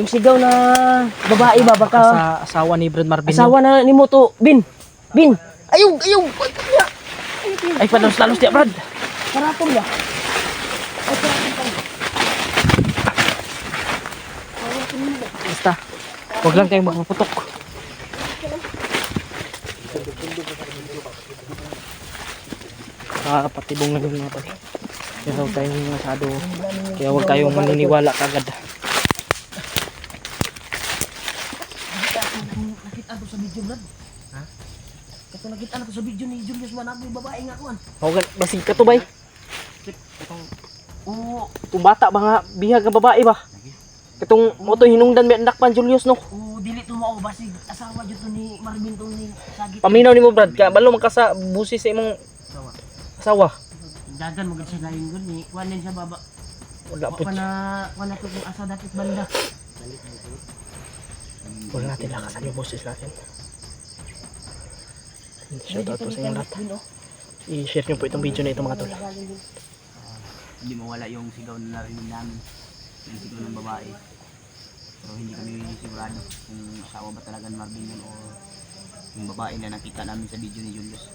Yung sigaw na babae ba baka Sa asawa ni Brad Marvin. asawa na ni mo to. Bin. Ayaw. Ay, padalos-dalos dia, Brad. Karatong ba? Basta. Huwag lang kayong magputok. Patibong na yung mga pala. Kaya huwag tayong masyado. Kaya huwag kayong maniniwala kagad. Nakita ko sa video, Brad. Ha? Kato nakita ko sa video ni Julius Manaboy, babae nga kuan. Huwag basig ka to, bay. Oo. Itong bata ba nga, bihag ng babae ba? Itong moto hinungdan may anak pan Julius, no? Oo, dili to mao basig asawa jud to ni Marvin to ni Sagit. Paminaw ni mo, Brad. Kaya balo magkasa busi sa imong asawa. Dagan mo gid siya lain gud ni kuan din siya baba. Wala po. Wala to kung asa dapat banda. Wala natin lakasan yung boses natin. Shoutout po sa inyo lahat. I-share nyo po itong video na ito, mga tol. Hindi mawala yung sigaw na narinig namin, yung sigaw ng babae. Pero hindi kami sigurado kung asawa ba talaga ni Marvin yun o yung babae na nakita namin sa video ni Julius.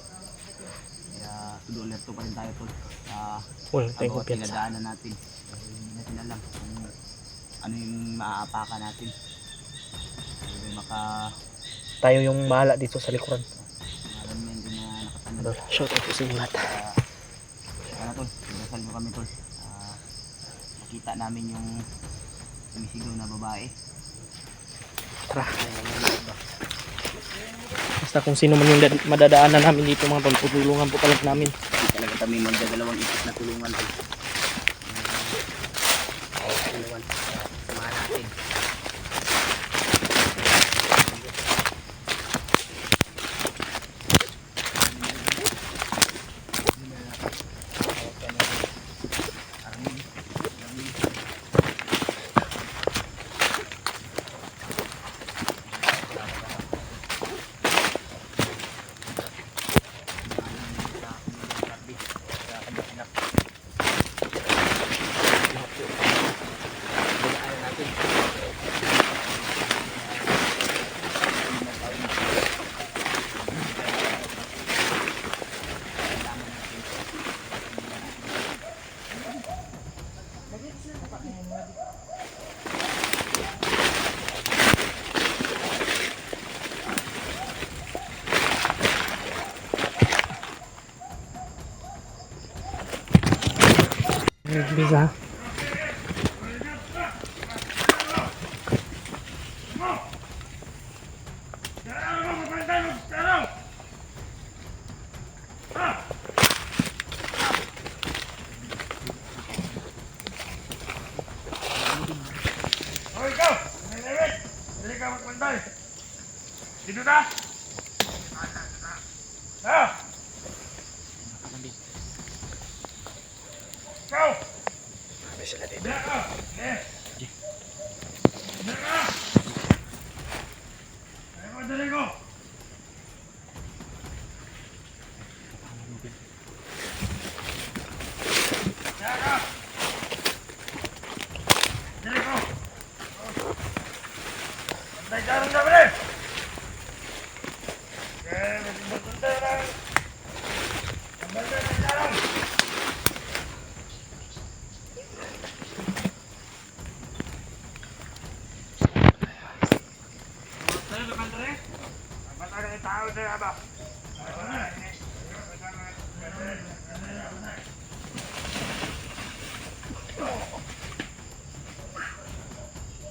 Kaya tudo alerto pa rin tayo tol sa bawat pinadaanan natin. Hindi natin alam kung ano yung maaapakan natin. Tayo yung bahala dito sa likuran. Marami din na nakatanong. Shoutout po sa inyo lahat. Kaya tol, pinasal mo kami tol. Nakita namin yung sumisigaw na babae. Tara. Basta kung sino man yung madadaanan namin dito, mga tol, tutulungan po pala namin. Hindi talaga kami magdadalawang isip na tulungan tol. Tulungan. Samahan natin. Bisa. Dito na! Ah! Go! May sila dito. Dali ko! Dali ko! Antay ka rin na ba rin? Okay, magpunta lang. Ambal na lang.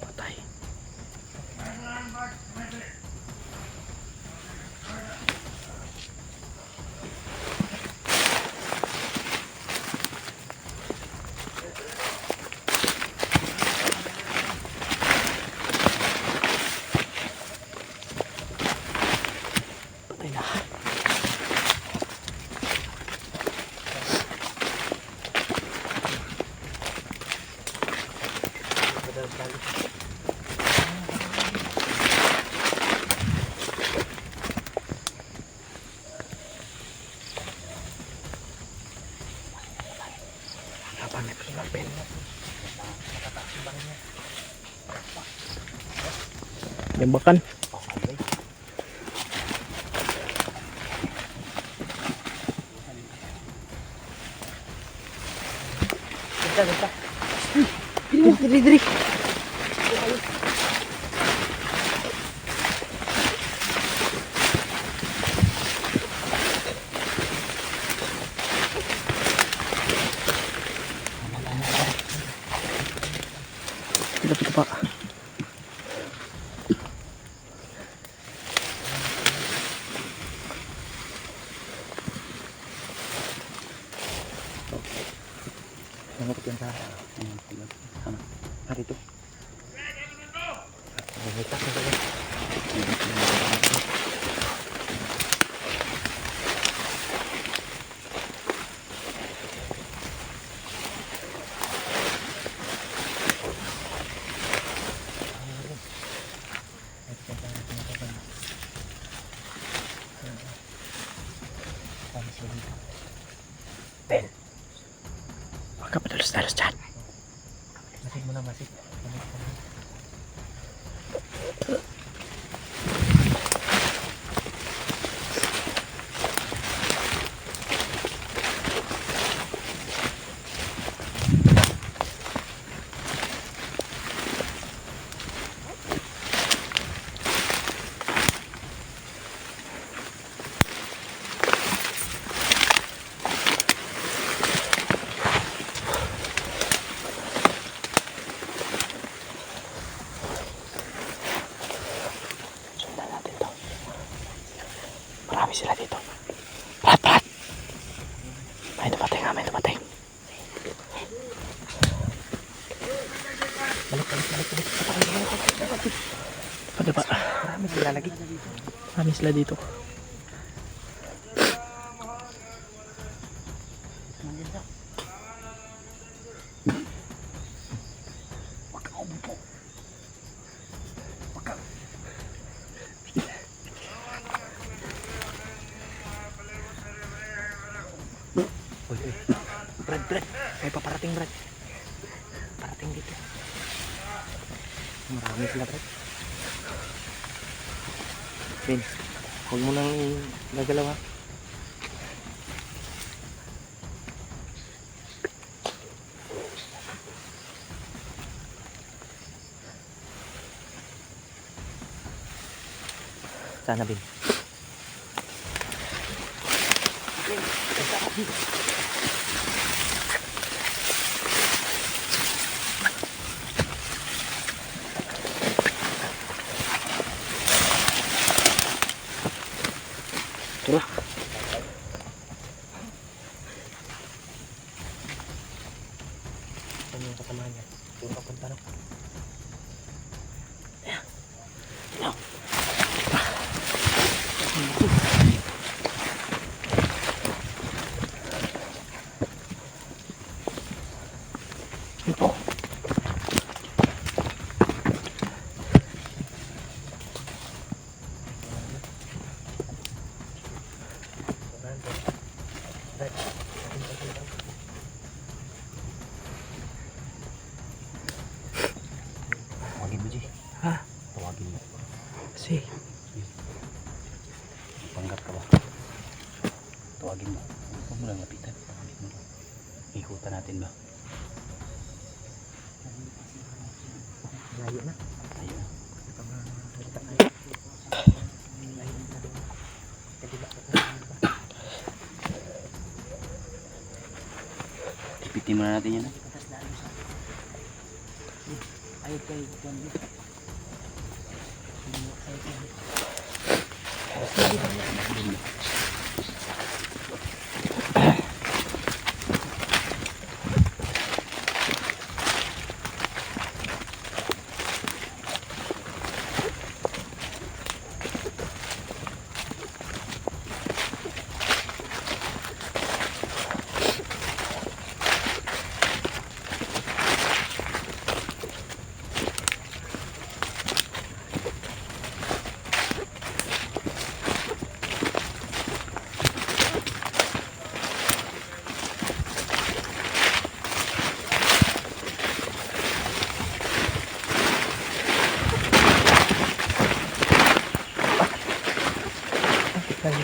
Patay. Patay na. Tembakan. Diri. Lapit pa. Nangapit yan sa dito. Huwag ka padalos-dalos dyan. Masig mo na, masig. Sundan natin to. Marami sila dito. Parat! May dumating. Balik. Pada pa. Marami sila dito. Brad. May paparating, Brad. Parating dito. Marami sila, Brad. Ben, huwag mo nang gagalaw, ha. Sana, Ben. Tara. Ano yung kasamahan niya? Doon ka punta na. Ito. Tawagin mo, Jay. Ha? Tawagin mo. Si. Panggap ka ba? Tawagin mo. Huwag mo lang lapitan. Tawagin mo lang. Ikutan natin ba? Layo na. Ayun. Ipitin muna natin yan. Ay, kay John. Ano?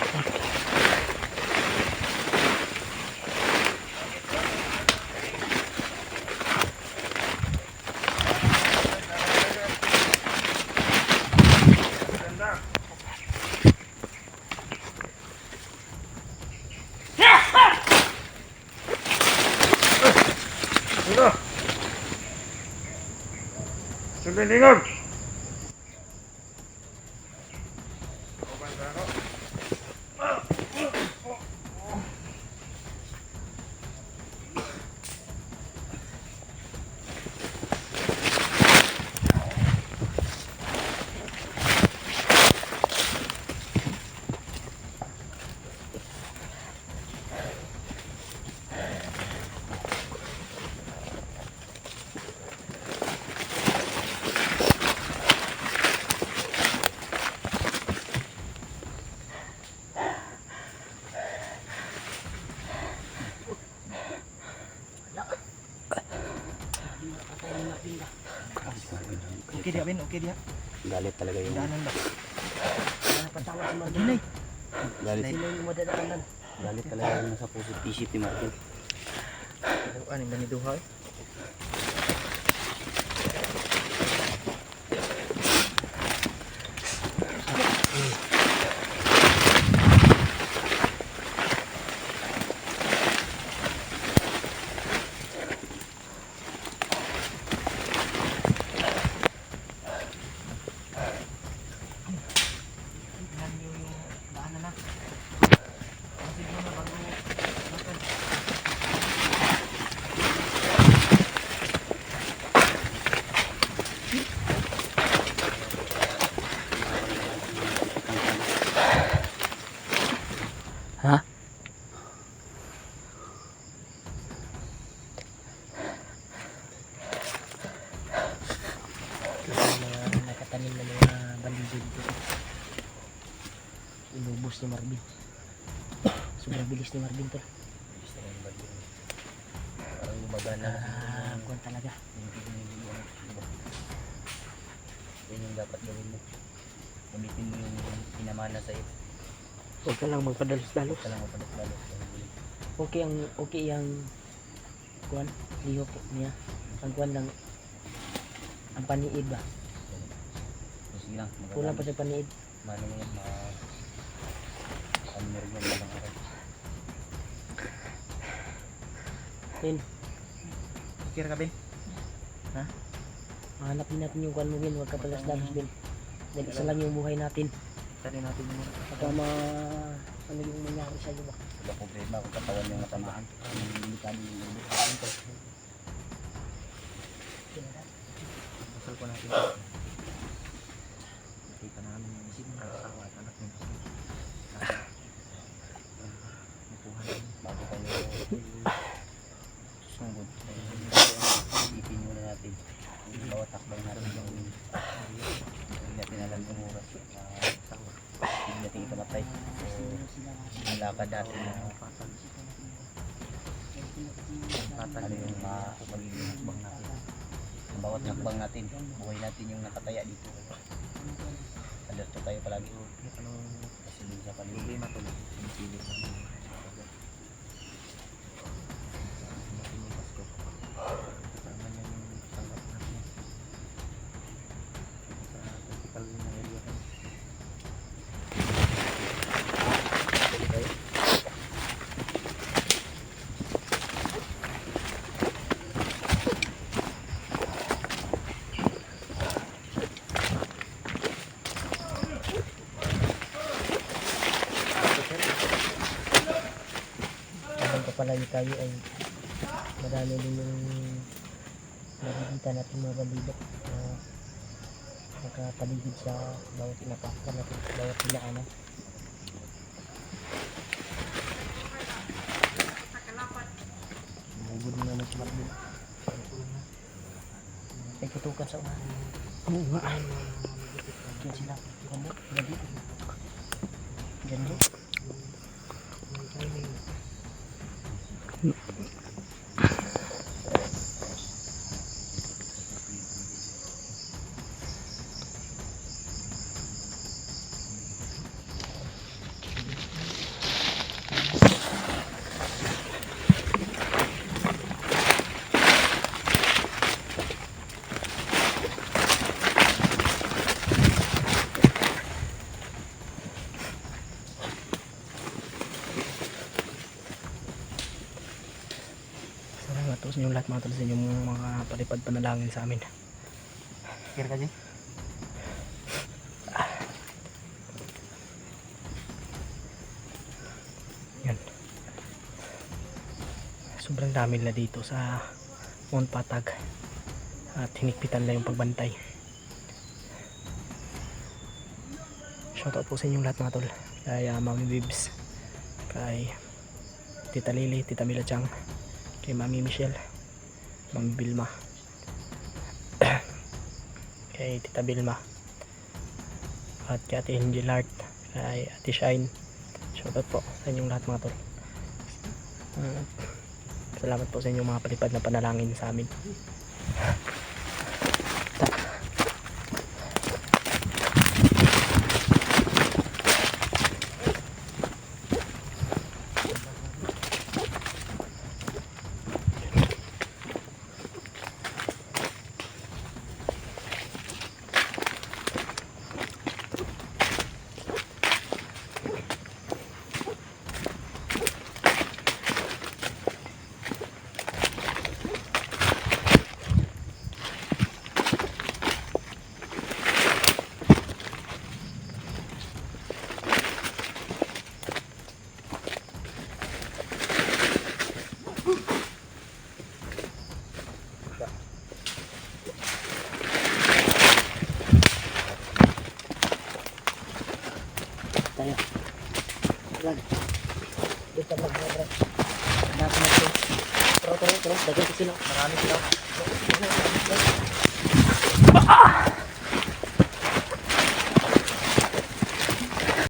Sumilingon! Okay dia, Ben. Okay dia. Galit talaga yung... Daanan ba? Patawa si Marvin ay. Galit. Sila yung madadaanan. Galit talaga yung nasa puso isip ni Marvin. Ano yung ganiduha? Ha? Mga nakatanim na mga bandido dito. Inubos ni Marvin. Sobrang bilis ni Marvin to. Parang gumagana Kuwan talaga. Yan yung dapat gawin mo. Gamitin mo yung pinamana sa iyo. Huwag ka lang magpadalos-dalos. Ito lang mapalit-dalos. Okay ang kuwan, liho po niya. Ang kuwan lang, ang paniid ba? So, sige lang. Kulang pa sa paniid. Mano mo yan, ano meron yan lang ako. Then, Okay ka, Ben? hanapin natin yung kuwan mo, Ben. Huwag ka padalos-dalos, Ben. Dahil isa lang yung buhay natin. Tari natin yung mga. Baka ano yung mangyari sa'yo ba? Wala problema kung katawan yung matamaan. Hindi kami yung ulo. Pasal ko natin. Nakita namin yung isip ng asawa at anak niya. Nakuha namin. Bago kami sungod. Isipin muna natin. Bawat takbang natin yung hindi natin alam yung oras. Hindi natin ikamatay. So, ang lakad natin na ano yung magiging hakbang natin. Ang bawat hakbang natin, buhay natin yung nakataya dito. Alerto tayo palagi. Kasi din sa paligid. Problema to lang. Pinipilit namin. Kasama niya yung sangat natin. Sa vertical na area. Habang papalayo tayo ay madami din yung nakikita natin mga bandido na nakapaligid sa bawat inapakan natin, bawat pinaanan. Bugod na naman sa Marvin. Ay kutukan sa umahan. Diyan sila. Ganda. Ganda. Ganda. sa inyong lahat mga tol, sa inyong mga palipad panalangin sa amin. Kira ka, Jay? Yan. Sobrang dami nila dito sa Mount Patag at hinigpitan na yung pagbantay. Shoutout po sa inyong lahat mga tol, kay Mami Bibs, kay Tita Lily, Tita Mila Chang, kay Mami Michelle, Mami Bilma, kay Tita Bilma, at kay Ate Angel Art, kay Ate Shine. Shoutout po sa inyong lahat mga tol. Salamat po sa inyong mga palipad na panalangin sa amin. Tayo. Yan. Dito na mga bro. Hanapin natin. Turo. Dagay ko sila. Marami sila.